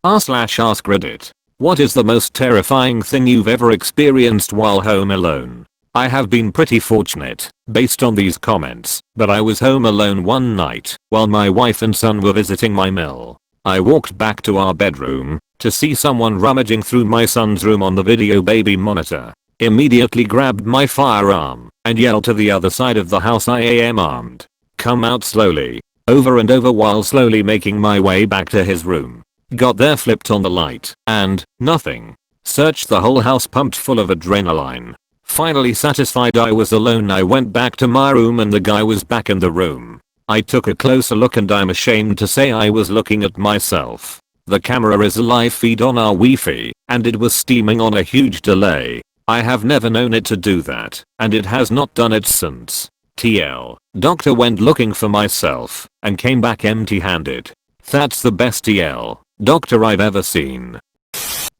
r/AskReddit. What is the most terrifying thing you've ever experienced while home alone? I have been pretty fortunate, based on these comments, but I was home alone one night while my wife and son were visiting my mill. I walked back to our bedroom to see someone rummaging through my son's room on the video baby monitor. Immediately grabbed my firearm and yelled to the other side of the house, "I am armed. Come out slowly." Over and over while slowly making my way back to his room. Got there, flipped on the light, and nothing. Searched the whole house, pumped full of adrenaline. Finally satisfied I was alone, I went back to my room and the guy was back in the room. I took a closer look and I'm ashamed to say I was looking at myself. The camera is a live feed on our Wi-Fi, and it was steaming on a huge delay. I have never known it to do that, and it has not done it since. TL. Doctor went looking for myself and came back empty-handed. That's the best TL doctor I've ever seen.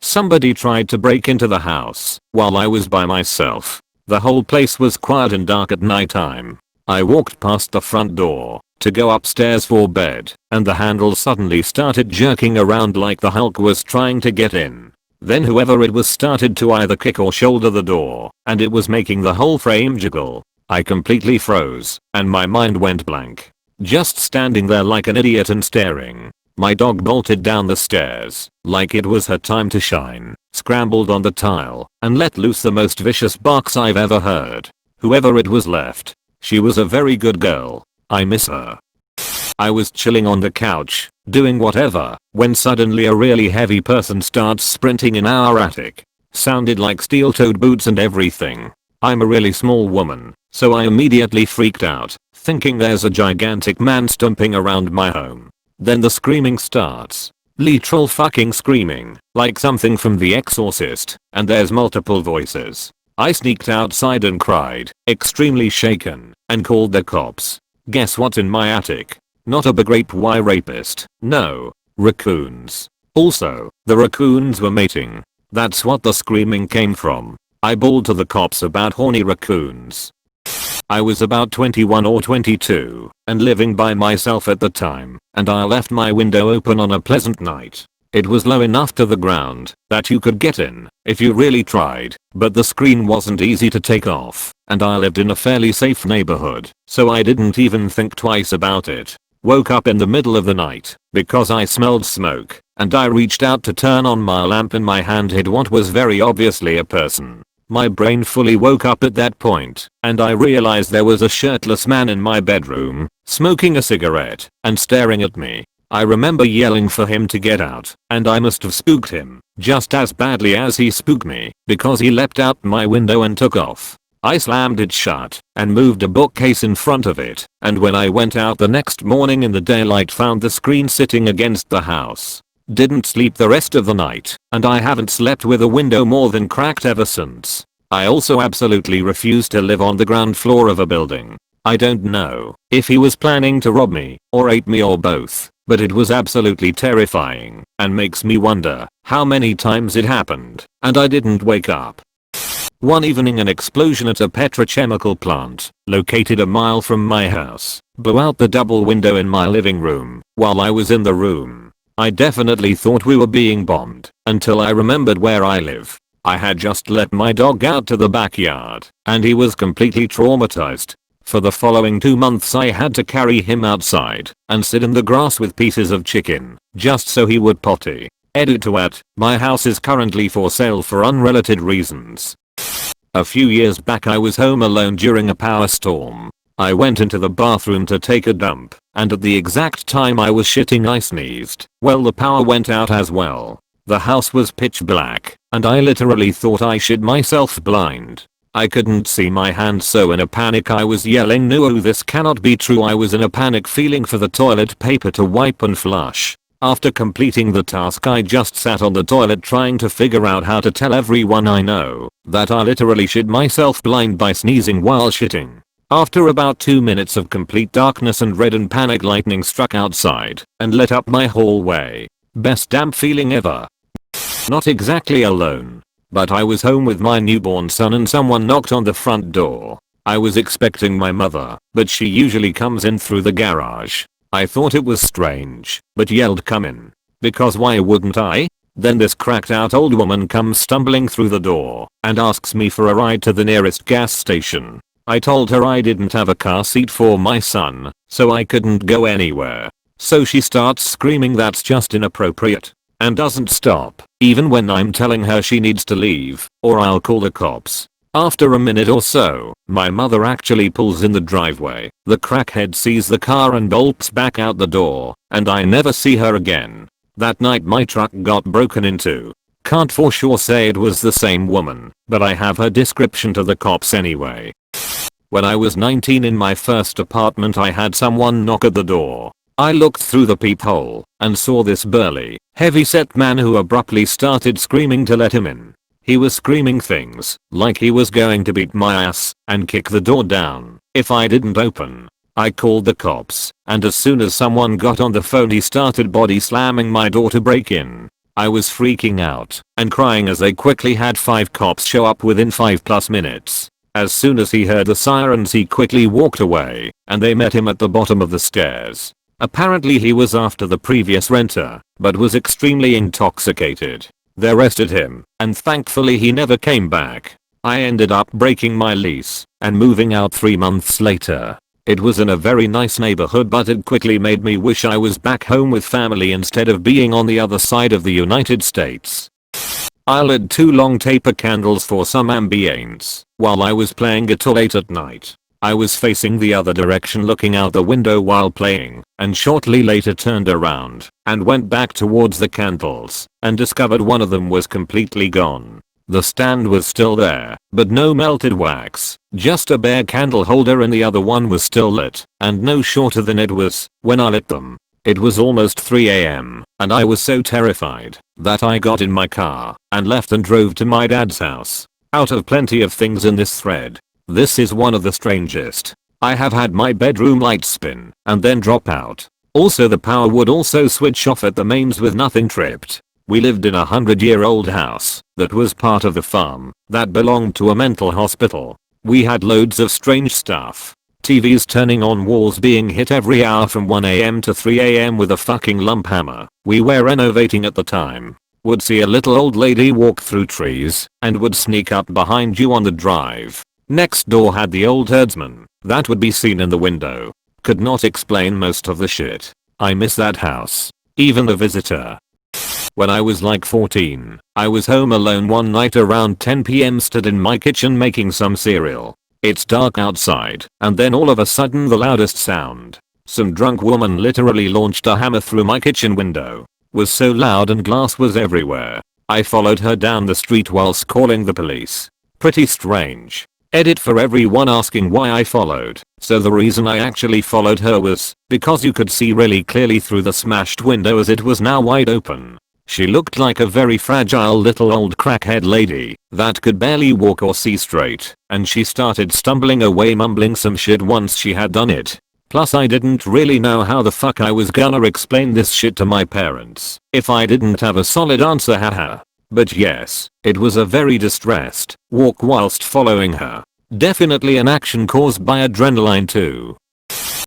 Somebody tried to break into the house while I was by myself. The whole place was quiet and dark at nighttime. I walked past the front door to go upstairs for bed, and the handle suddenly started jerking around like the Hulk was trying to get in. Then whoever it was started to either kick or shoulder the door, and it was making the whole frame jiggle. I completely froze, and my mind went blank. Just standing there like an idiot and staring. My dog bolted down the stairs, like it was her time to shine, scrambled on the tile, and let loose the most vicious barks I've ever heard. Whoever it was left. She was a very good girl. I miss her. I was chilling on the couch, doing whatever, when suddenly a really heavy person starts sprinting in our attic. Sounded like steel-toed boots and everything. I'm a really small woman, so I immediately freaked out, thinking there's a gigantic man stomping around my home. Then the screaming starts. Literal fucking screaming, like something from The Exorcist, and there's multiple voices. I sneaked outside and cried, extremely shaken, and called the cops. Guess what's in my attic? Not a grape Y rapist. No. Raccoons. Also, the raccoons were mating. That's what the screaming came from. I bawled to the cops about horny raccoons. I was about 21 or 22 and living by myself at the time, and I left my window open on a pleasant night. It was low enough to the ground that you could get in if you really tried, but the screen wasn't easy to take off, and I lived in a fairly safe neighborhood, so I didn't even think twice about it. Woke up in the middle of the night because I smelled smoke, and I reached out to turn on my lamp and my hand hit what was very obviously a person. My brain fully woke up at that point, and I realized there was a shirtless man in my bedroom, smoking a cigarette, and staring at me. I remember yelling for him to get out, and I must have spooked him, just as badly as he spooked me, because he leapt out my window and took off. I slammed it shut, and moved a bookcase in front of it, and when I went out the next morning in the daylight found the screen sitting against the house. Didn't sleep the rest of the night, and I haven't slept with a window more than cracked ever since. I also absolutely refuse to live on the ground floor of a building. I don't know if he was planning to rob me, or ape me, or both, but it was absolutely terrifying, and makes me wonder how many times it happened, and I didn't wake up. One evening an explosion at a petrochemical plant, located a mile from my house, blew out the double window in my living room while I was in the room. I definitely thought we were being bombed, until I remembered where I live. I had just let my dog out to the backyard, and he was completely traumatized. For the following 2 months I had to carry him outside and sit in the grass with pieces of chicken, just so he would potty. Edit to at, my house is currently for sale for unrelated reasons. A few years back I was home alone during a power storm. I went into the bathroom to take a dump, and at the exact time I was shitting I sneezed. Well, the power went out as well. The house was pitch black, and I literally thought I shit myself blind. I couldn't see my hand, so in a panic I was yelling, "No, this cannot be true." I was in a panic feeling for the toilet paper to wipe and flush. After completing the task I just sat on the toilet trying to figure out how to tell everyone I know that I literally shit myself blind by sneezing while shitting. After about 2 minutes of complete darkness and red and panic, lightning struck outside and lit up my hallway. Best damn feeling ever. Not exactly alone, but I was home with my newborn son and someone knocked on the front door. I was expecting my mother, but she usually comes in through the garage. I thought it was strange, but yelled, "Come in." because why wouldn't I? Then this cracked out old woman comes stumbling through the door and asks me for a ride to the nearest gas station. I told her I didn't have a car seat for my son, so I couldn't go anywhere. So she starts screaming that's just inappropriate and doesn't stop, even when I'm telling her she needs to leave or I'll call the cops. After a minute or so, my mother actually pulls in the driveway. The crackhead sees the car and bolts back out the door, and I never see her again. That night my truck got broken into. Can't for sure say it was the same woman, but I have her description to the cops anyway. When I was 19 in my first apartment I had someone knock at the door. I looked through the peephole and saw this burly, heavy-set man who abruptly started screaming to let him in. He was screaming things like he was going to beat my ass and kick the door down if I didn't open. I called the cops, and as soon as someone got on the phone he started body slamming my door to break in. I was freaking out and crying as they quickly had 5 cops show up within 5+ minutes. As soon as he heard the sirens he quickly walked away, and they met him at the bottom of the stairs. Apparently he was after the previous renter, but was extremely intoxicated. They arrested him, and thankfully he never came back. I ended up breaking my lease and moving out 3 months later. It was in a very nice neighborhood, but it quickly made me wish I was back home with family instead of being on the other side of the United States. I lit 2 long taper candles for some ambience while I was playing guitar late at night. I was facing the other direction looking out the window while playing, and shortly later turned around and went back towards the candles and discovered one of them was completely gone. The stand was still there, but no melted wax, just a bare candle holder, and the other one was still lit and no shorter than it was when I lit them. It was almost 3 AM, and I was so terrified that I got in my car and left and drove to my dad's house. Out of plenty of things in this thread, this is one of the strangest. I have had my bedroom lights spin and then drop out. Also the power would also switch off at the mains with nothing tripped. We lived in a 100-year-old house that was part of the farm that belonged to a mental hospital. We had loads of strange stuff. TVs turning on, walls being hit every hour from 1 AM to 3 AM with a fucking lump hammer. We were renovating at the time. Would see a little old lady walk through trees and would sneak up behind you on the drive. Next door had the old herdsman that would be seen in the window. Could not explain most of the shit. I miss that house. Even the visitor. When I was like 14, I was home alone one night around 10 PM, stood in my kitchen making some cereal. It's dark outside, and then all of a sudden the loudest sound. Some drunk woman literally launched a hammer through my kitchen window. Was so loud and glass was everywhere. I followed her down the street whilst calling the police. Pretty strange. Edit for everyone asking why I followed. So the reason I actually followed her was because you could see really clearly through the smashed window as it was now wide open. She looked like a very fragile little old crackhead lady that could barely walk or see straight, and she started stumbling away mumbling some shit once she had done it. Plus I didn't really know how the fuck I was gonna explain this shit to my parents if I didn't have a solid answer, haha. But yes, it was a very distressed walk whilst following her. Definitely an action caused by adrenaline too.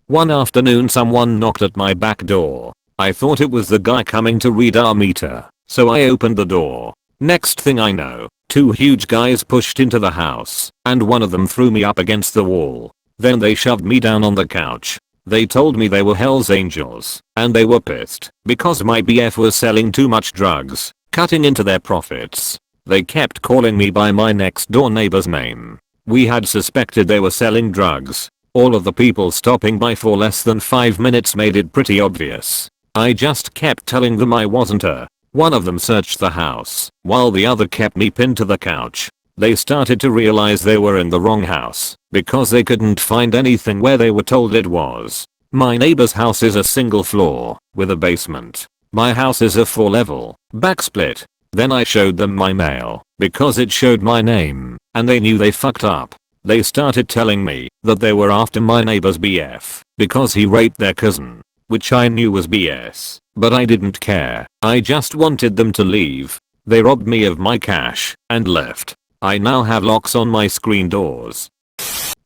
One afternoon someone knocked at my back door. I thought it was the guy coming to read our meter, so I opened the door. Next thing I know, 2 huge guys pushed into the house, and one of them threw me up against the wall. Then they shoved me down on the couch. They told me they were Hell's Angels, and they were pissed because my BF was selling too much drugs, cutting into their profits. They kept calling me by my next door neighbor's name. We had suspected they were selling drugs. All of the people stopping by for less than 5 minutes made it pretty obvious. I just kept telling them I wasn't her. One of them searched the house, while the other kept me pinned to the couch. They started to realize they were in the wrong house, because they couldn't find anything where they were told it was. My neighbor's house is a single floor, with a basement. My house is a 4-level, backsplit. Then I showed them my mail, because it showed my name, and they knew they fucked up. They started telling me that they were after my neighbor's BF, because he raped their cousin. Which I knew was BS, but I didn't care. I just wanted them to leave. They robbed me of my cash and left. I now have locks on my screen doors.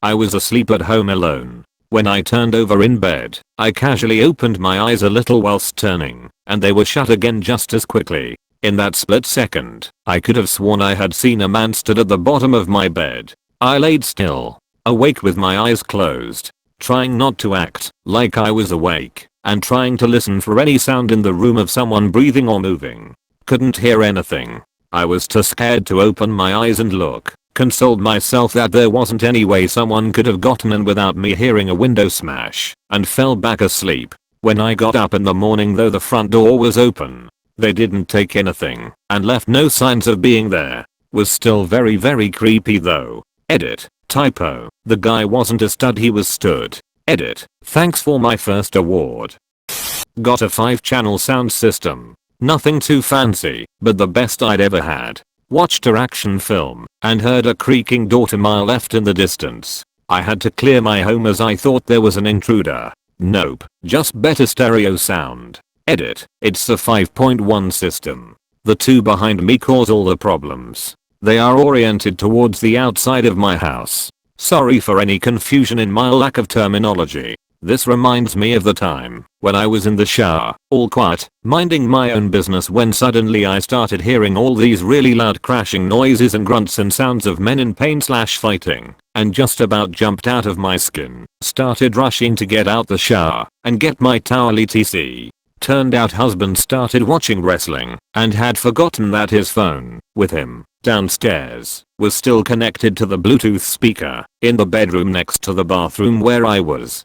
I was asleep at home alone. When I turned over in bed, I casually opened my eyes a little whilst turning, and they were shut again just as quickly. In that split second, I could have sworn I had seen a man stood at the bottom of my bed. I laid still, awake with my eyes closed, trying not to act like I was awake, and trying to listen for any sound in the room of someone breathing or moving. Couldn't hear anything. I was too scared to open my eyes and look. Consoled myself that there wasn't any way someone could have gotten in without me hearing a window smash, and fell back asleep. When I got up in the morning though the front door was open, they didn't take anything, and left no signs of being there. Was still very creepy though. Edit. Typo. The guy wasn't a stud, he was stood. Edit. Thanks for my first award. Got a 5-channel sound system. Nothing too fancy, but the best I'd ever had. Watched a action film, and heard a creaking door to my left in the distance. I had to clear my home as I thought there was an intruder. Nope, just better stereo sound. Edit. It's the 5.1 system. The two behind me cause all the problems. They are oriented towards the outside of my house. Sorry for any confusion in my lack of terminology. This reminds me of the time when I was in the shower, all quiet, minding my own business, when suddenly I started hearing all these really loud crashing noises and grunts and sounds of men in pain/fighting, and just about jumped out of my skin. Started rushing to get out the shower and get my towel etc. Turned out husband started watching wrestling and had forgotten that his phone, with him, downstairs, was still connected to the Bluetooth speaker in the bedroom next to the bathroom where I was.